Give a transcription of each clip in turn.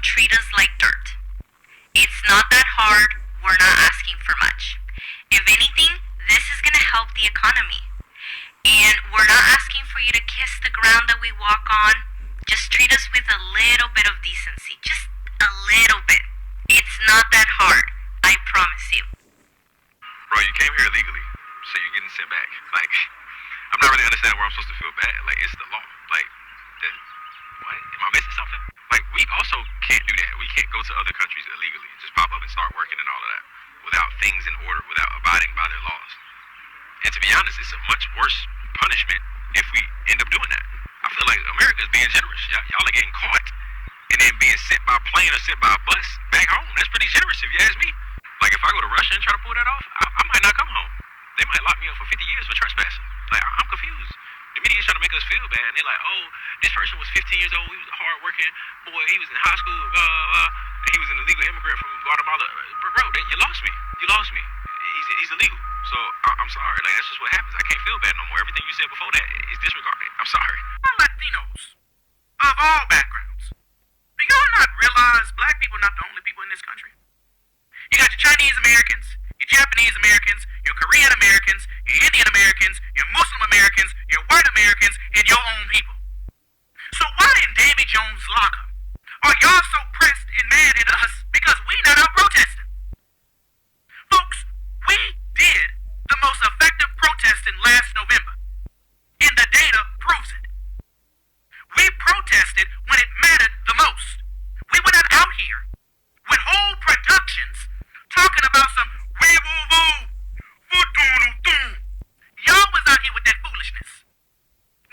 treat us like dirt. It's not that hard. We're not asking for much. If anything, this is going to help the economy. And we're not asking for you to kiss the ground that we walk on. Just treat us with a little bit of decency. Just a little bit. It's not that hard. I promise you. Bro, you came here illegally, so you're getting sent back. Like, I'm not really understanding where I'm supposed to feel bad. Like, it's the law. Like, what? Am I missing something? Like, we also can't do that. We can't go to other countries illegally and just pop up and start working and all of that without things in order, without abiding by their laws. And to be honest, it's a much worse punishment if we end up doing that. I feel like America's being generous. Y'all are getting caught and then being sent by plane or sent by a bus back home. That's pretty generous if you ask me. Like, if I go to Russia and try to pull that off, I might not come home. They might lock me up for 50 years for trespassing. Like, I'm confused. The media's trying to make us feel bad, and they're like, oh, this person was 15 years old, he was a hard-working boy, he was in high school, blah, blah, blah, and he was an illegal immigrant from Guatemala. Bro, you lost me. You lost me. He's illegal. So, I'm sorry. Like, that's just what happens. I can't feel bad no more. Everything you said before that is disregarded. I'm sorry. Latinos of all backgrounds. Do y'all not realize black people are not the only people in this country? You got your Chinese Americans, your Japanese Americans, your Korean Americans, your Indian Americans, your Muslim Americans, your white Americans, and your own people. So why in Davy Jones' locker are y'all so pressed and mad at us because we not out protesting? Folks, we did the most effective protesting last November, and the data proves it. We protested when it mattered the most. We were not out here with whole productions talking about some wee-woo-woo, foo-doo-doo-doo. Y'all was out here with that foolishness,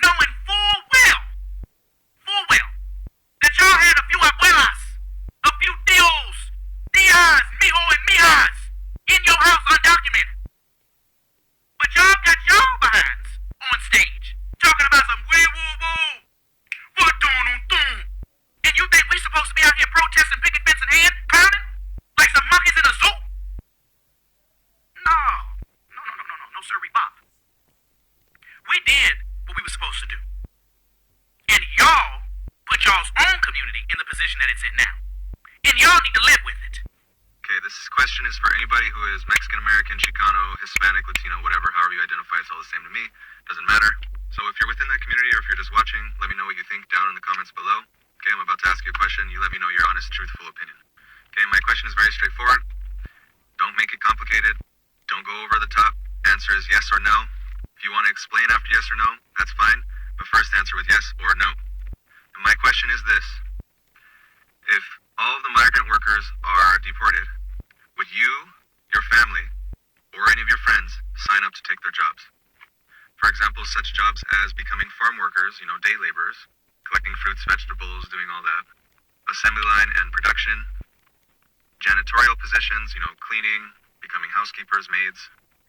knowing full well, that y'all had a few abuelas, a few tios, tias, mijo, and mijas in your house undocumented. But y'all got y'all behinds on stage talking about some wee-woo-woo, foo-doo-doo-doo. And you think we supposed to be out here protesting, picket fence in hand, pounding? Like some monkeys in a zoo? No, sirree bop. We did what we were supposed to do. And y'all put y'all's own community in the position that it's in now. And y'all need to live with it. Okay, this question is for anybody who is Mexican American, Chicano, Hispanic, Latino, whatever, however you identify, it's all the same to me. Doesn't matter. So if you're within that community or if you're just watching, let me know what you think down in the comments below. Okay, I'm about to ask you a question. You let me know your honest, truthful opinion. Okay, my question is very straightforward. Don't make it complicated. Don't go over the top. Answer is yes or no. If you want to explain after yes or no, that's fine. But first answer with yes or no. And my question is this. If all of the migrant workers are deported, would you, your family, or any of your friends sign up to take their jobs? For example, such jobs as becoming farm workers, day laborers, collecting fruits, vegetables, doing all that, assembly line and production, janitorial positions, cleaning, becoming housekeepers, maids,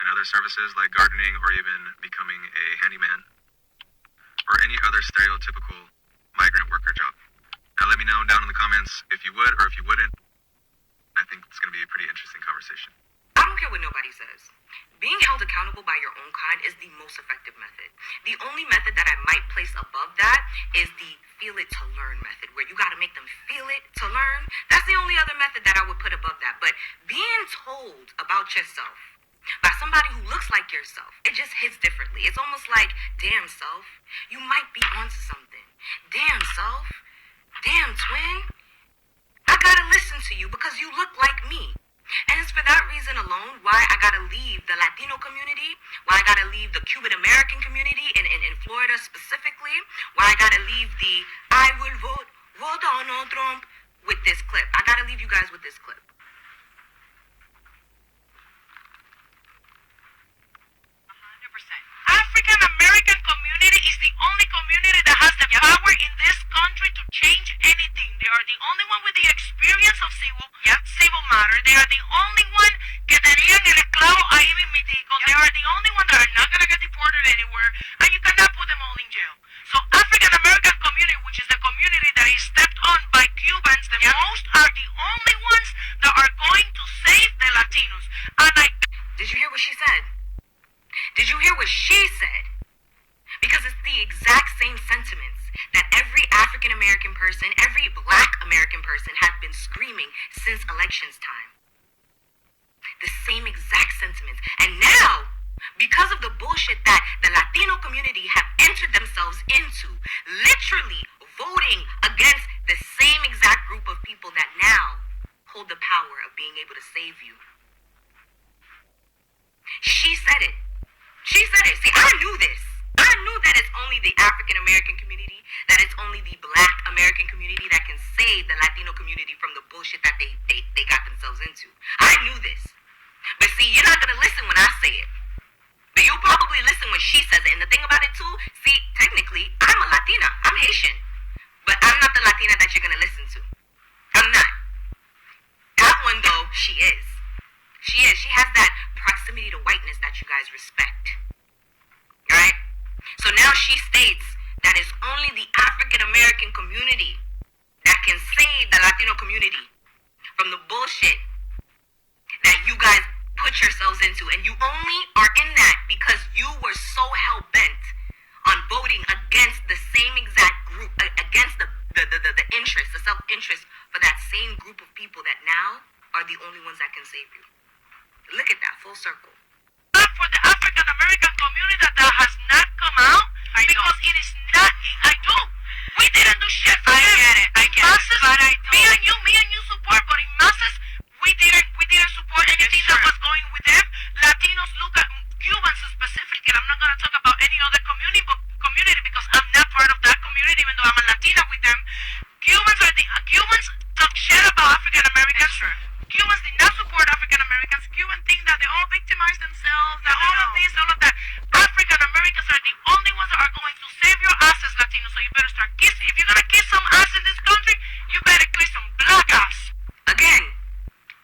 and other services like gardening or even becoming a handyman, or any other stereotypical migrant worker job. Now let me know down in the comments if you would or if you wouldn't. I think it's going to be a pretty interesting conversation. I don't care what nobody says. Being held accountable by your own kind is the most effective method. The only method that I might place above that is the feel it to learn method, where you got to make them feel it to learn. That's the only other method that I would put above that. But being told about yourself by somebody who looks like yourself, it just hits differently. It's almost like, damn self, you might be onto something. Damn self, damn twin, I gotta listen to you because you look like me. And it's for that reason alone why I gotta leave the Latino community, why I gotta leave the Cuban American community in Florida specifically, why I gotta leave the I will vote on Trump with this clip. I gotta leave you guys with this clip. African American community is the only community that has the power in this country to change anything. They are the only one with the experience of civil matter. They are the only one que tenían el esclavo ahí mismitico. They are the only one that are not going to get deported anywhere, and you cannot put them all in jail. So African American community, which is the community that is stepped on by Cubans, the most are the only ones that are going to save the Latinos. And Did you hear what she said? Did you hear what she said? Because it's the exact same sentiments that every African American person, every Black American person has had been screaming since elections time. The same exact sentiments. And now, because of the bullshit that the Latino community have entered themselves into, literally voting against the same exact group of people that now hold the power of being able to save you. She said it. She said it. See, I knew this. I knew that it's only the African American community, that it's only the Black American community that can save the Latino community from the bullshit that they got themselves into. I knew this. But see, you're not going to listen when I say it. But you'll probably listen when she says it. And the thing about it too, see, technically, I'm a Latina. I'm Haitian. But I'm not the Latina that you're going to listen to. I'm not. That one, though, she is. She is. She has that proximity to whiteness that you guys respect. Right? So now she states that it's only the African American community that can save the Latino community from the bullshit that you guys put yourselves into. And you only are in that because you were so hell-bent on voting against the same exact group, against the interest, the self-interest for that same group of people that now are the only ones that can save you. Look at that, full circle. For the African American community that has not come out, because it is not. I do. We didn't do shit for them. I get it, but I don't. Me and you support, but in masses, we didn't support anything that was going with them. Latinos look at Cubans specifically. I'm not gonna talk about any other community because I'm not part of that community, even though I'm a Latina with them. Cubans talk shit about African Americans. Cubans did not support African Americans. Cubans think that they all victimize themselves, that all of this, all of that. African Americans are the only ones that are going to save your asses, Latinos. So you better start kissing. If you're gonna kiss some ass in this country, you better kiss some black ass. Again,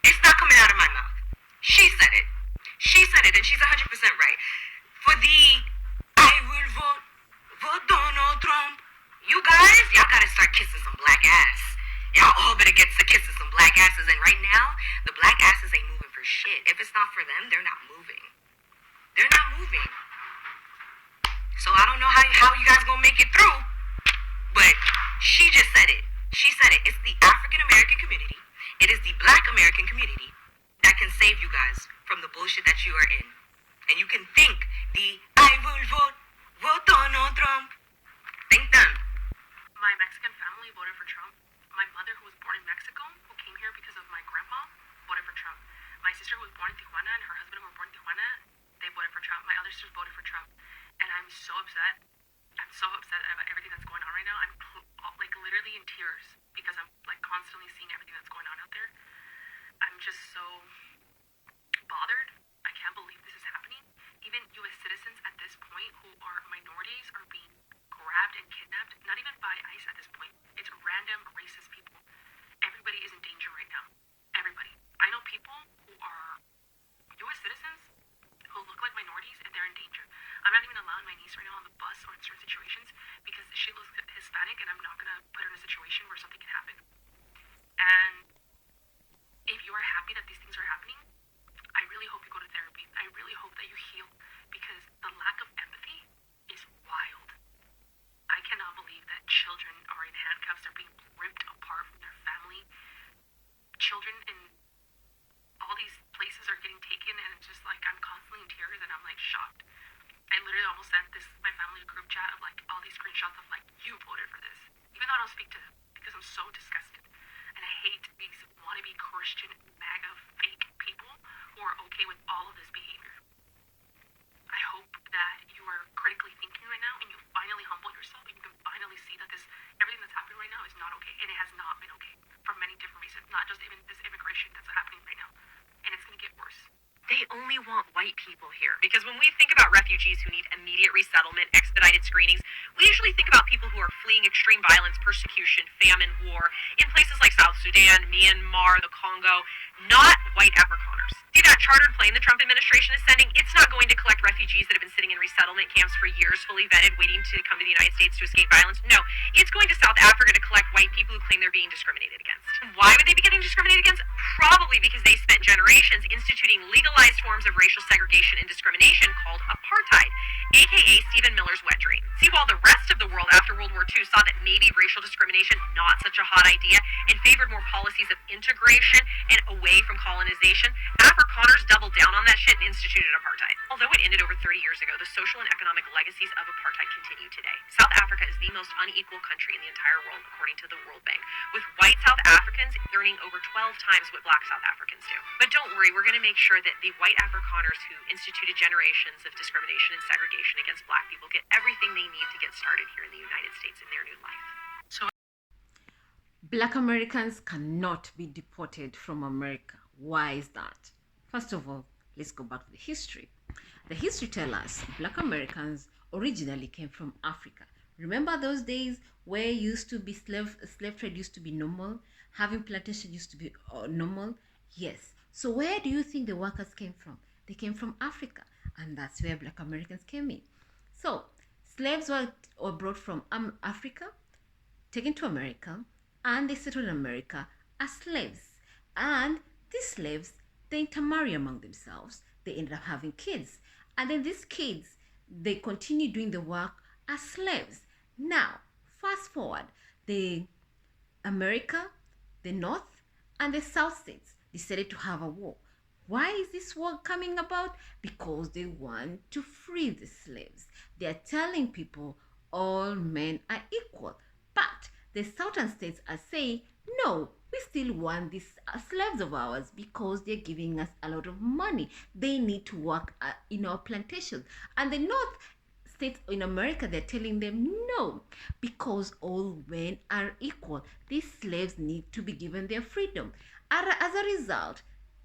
it's not coming out of my mouth. She said it. She said it, and she's 100% right. For the I will vote Donald Trump. You guys, y'all gotta start kissing some black ass. Y'all all better get to kissing some black asses. And right now, the black asses ain't moving for shit. If it's not for them, they're not moving. They're not moving. So I don't know how you guys gonna make it through. But she just said it. She said it. It's the African American community. It is the Black American community that can save you guys from the bullshit that you are in. And you can think the I will vote Donald Trump. Think them. My Mexican family voted for Trump. My mother, who was born in Mexico, who came here because of my grandpa, voted for Trump. My sister, who was born in Tijuana, and her husband, who were born in Tijuana, they voted for Trump. My other sisters voted for Trump. And I'm so upset. I'm so upset about everything that's going on right now. I'm like literally in tears because I'm like constantly seeing everything that's going on out there. I'm just so bothered. I can't believe this is happening. Even U.S. citizens at this point who are minorities are being grabbed and kidnapped, not even by ICE at this point. It's random racist people. Everybody is in danger right now. Everybody. I know people who are U.S. citizens who look like minorities and they're in danger. I'm not even allowing my niece right now on the bus or in certain situations because she looks Hispanic and I'm not going to put her in a situation where something can happen. And if you are happy that these things are happening, I really hope you go to therapy. I really hope that you heal because the lack of empathy is wild. I cannot believe that children are in handcuffs. They're being ripped apart from their family. Children in all these places are getting taken, and it's just like I'm constantly in tears, and I'm like shocked. I literally almost sent my family group chat of like all these screenshots of like you voted for this, even though I don't speak to them because I'm so disgusted, and I hate these wannabe Christian MAGA fake people who are okay with all of this behavior. I hope that you are critically thinking right now and you finally humble yourself and you can finally see that everything that's happening right now is not okay, and it has not been okay for many different reasons, not just even this immigration that's happening right now, and it's going to get worse. They only want white people here. Because when we think about refugees who need immediate resettlement, expedited screenings, we usually think about people who are fleeing extreme violence, persecution, famine, war, in places like South Sudan, Myanmar, the Congo, not white Afrikaners. See that chartered plane the Trump administration is sending? It's not going to collect refugees that have been sitting in resettlement camps for years, fully vetted, waiting to come to the United States to escape violence. No, it's going to South Africa to collect white people who claim they're being discriminated against. Why would they be getting discriminated against? Probably because they spent generations instituting legalized forms of racial segregation and discrimination called apartheid. aka Stephen Miller's wet dream. See, while the rest of the world after World War II saw that maybe racial discrimination not such a hot idea and favored more policies of integration and away from colonization, Afrikaners doubled down on that shit and instituted apartheid. Although it ended over 30 years ago, the social and economic legacies of apartheid continue today. South Africa is the most unequal country in the entire world, according to the World Bank, with white South Africans earning over 12 times what black South Africans do. But don't worry, we're going to make sure that the white Afrikaners who instituted generations of discrimination and segregation against black people get everything they need to get started here in the United States in their new life. Black Americans cannot be deported from America. Why is that? First of all, let's go back to the history. The history tells us Black Americans originally came from Africa. Remember those days where used to be slave trade used to be normal, having plantation used to be normal? Yes. So where do you think the workers came from? They came from Africa, and that's where Black Americans came in. So slaves were brought from Africa, taken to America, and they settled in America as slaves. And these slaves, they intermarry among themselves. They ended up having kids. And then these kids, they continue doing the work as slaves. Now, fast forward, the America, the North, and the South states decided to have a war. Why is this war coming about? Because they want to free the slaves. They are telling people all men are equal. But the southern states are saying, no, we still want these slaves of ours because they're giving us a lot of money. They need to work in our plantations. And the North states in America, they're telling them, no, because all men are equal. These slaves need to be given their freedom. As a result,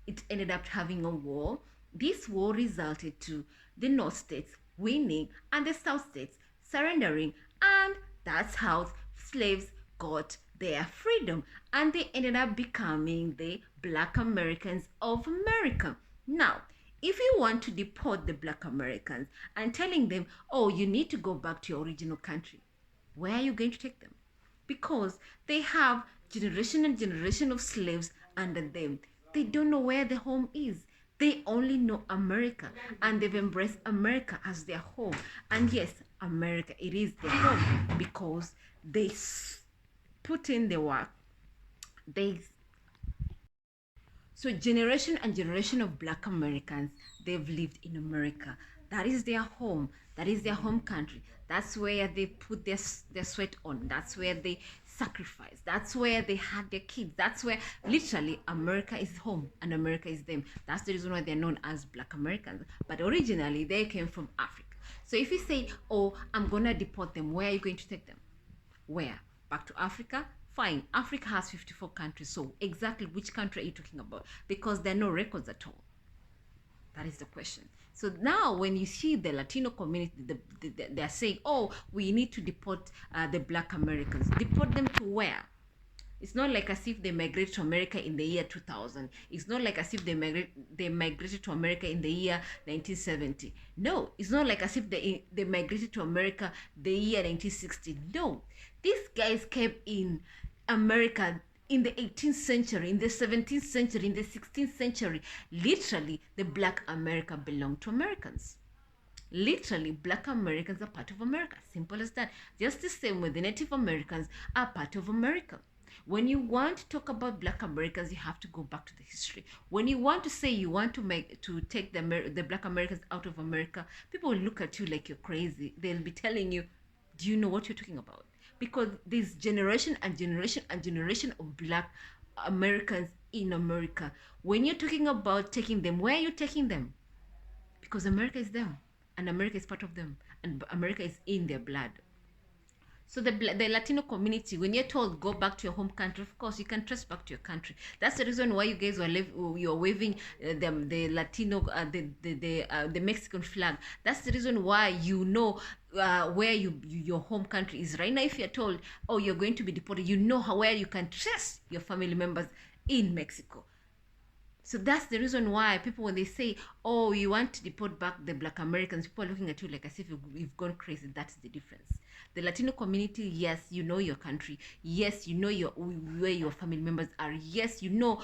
it ended up having a war. This war resulted to the North states winning and the South states surrendering. And that's how slaves got their freedom. And they ended up becoming the Black Americans of America. Now, if you want to deport the Black Americans and telling them, oh, you need to go back to your original country, where are you going to take them? Because they have generation and generation of slaves under them. They don't know where the home is. They only know America, and they've embraced America as their home. And yes, America, it is their home because they put in the work. So generation and generation of Black Americans, they've lived in America. That is their home. That is their home country. That's where they put their sweat on. That's where they sacrifice. That's where they had their kids. That's where literally America is home and America is them. That's the reason why they're known as Black Americans. But originally they came from Africa. So if you say, oh, I'm gonna deport them, where are you going to take them? Where? Back to Africa? Fine. Africa has 54 countries. So exactly which country are you talking about? Because there are no records at all. That is the question. So now when you see the Latino community, they're saying, oh, we need to deport the Black Americans. Deport them to where? It's not like as if they migrated to America in the year 2000. It's not like as if they migrated to America in the year 1970. No, it's not like as if they migrated to America the year 1960. No, these guys came in America in the 18th century, in the 17th century, in the 16th century. Literally, the Black America belonged to Americans. Literally, Black Americans are part of America. Simple as that. Just the same way the Native Americans are part of America. When you want to talk about Black Americans, you have to go back to the history. When you want to say you want to take the Black Americans out of America, people will look at you like you're crazy. They'll be telling you, do you know what you're talking about? Because there's generation and generation and generation of Black Americans in America. When you're talking about taking them, where are you taking them? Because America is them, and America is part of them, and America is in their blood. So the Latino community, when you're told go back to your home country, of course you can trace back to your country. That's the reason why you guys you're waving the Latino the Mexican flag. That's the reason why you know where your home country is. Right now, if you're told, oh, you're going to be deported, you know where you can trace your family members in Mexico. So that's the reason why people, when they say, oh, you want to deport back the Black Americans, people are looking at you like as if you've gone crazy. That's the difference. The Latino community, yes, you know your country. Yes, you know where your family members are. Yes, you know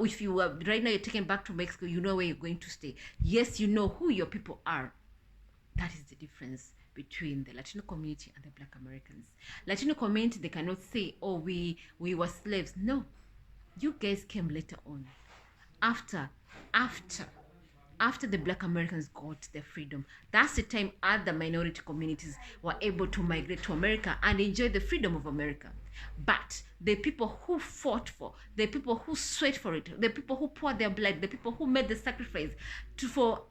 if you are right now you're taken back to Mexico, you know where you're going to stay. Yes, you know who your people are. That is the difference between the Latino community and the Black Americans. Latino community, they cannot say, oh, we were slaves. No, you guys came later on. After the Black Americans got their freedom, that's the time other minority communities were able to migrate to America and enjoy the freedom of America. But the people who fought for, the people who sweat for it, the people who poured their blood, the people who made the sacrifice for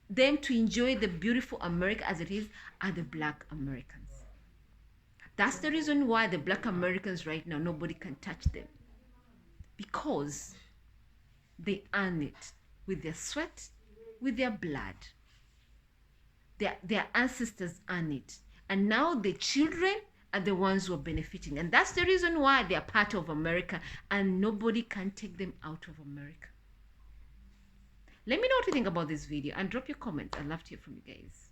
them to enjoy the beautiful America as it is, are the Black Americans. That's the reason why the Black Americans right now, nobody can touch them, because they earn it with their sweat, with their blood. Their ancestors earn it, and now the children are the ones who are benefiting, and that's the reason why they are part of America, and nobody can take them out of America. Let me know what you think about this video and drop your comments. I'd love to hear from you guys.